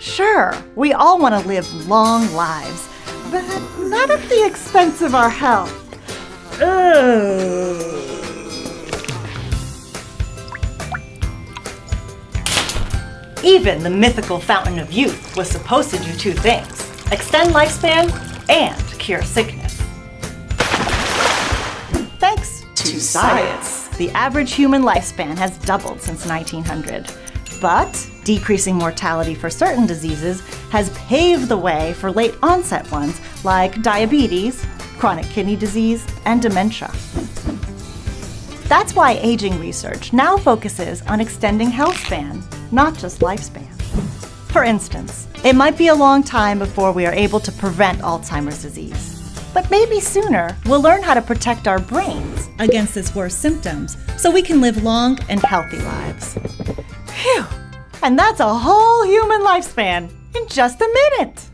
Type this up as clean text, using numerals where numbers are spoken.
Sure, we all want to live long lives, but not at the expense of our health. Even the mythical fountain of youth was supposed to do two things: extend lifespan and cure sickness. Thanks to science, the average human lifespan has doubled since 1900. But decreasing mortality for certain diseases has paved the way for late onset ones like diabetes, chronic kidney disease, and dementia. That's why aging research now focuses on extending health span, not just lifespan. For instance, it might be a long time before we are able to prevent Alzheimer's disease. But maybe sooner, we'll learn how to protect our brains against its worst symptoms so we can live long and healthy lives. Phew! And that's a whole human lifespan in just a minute!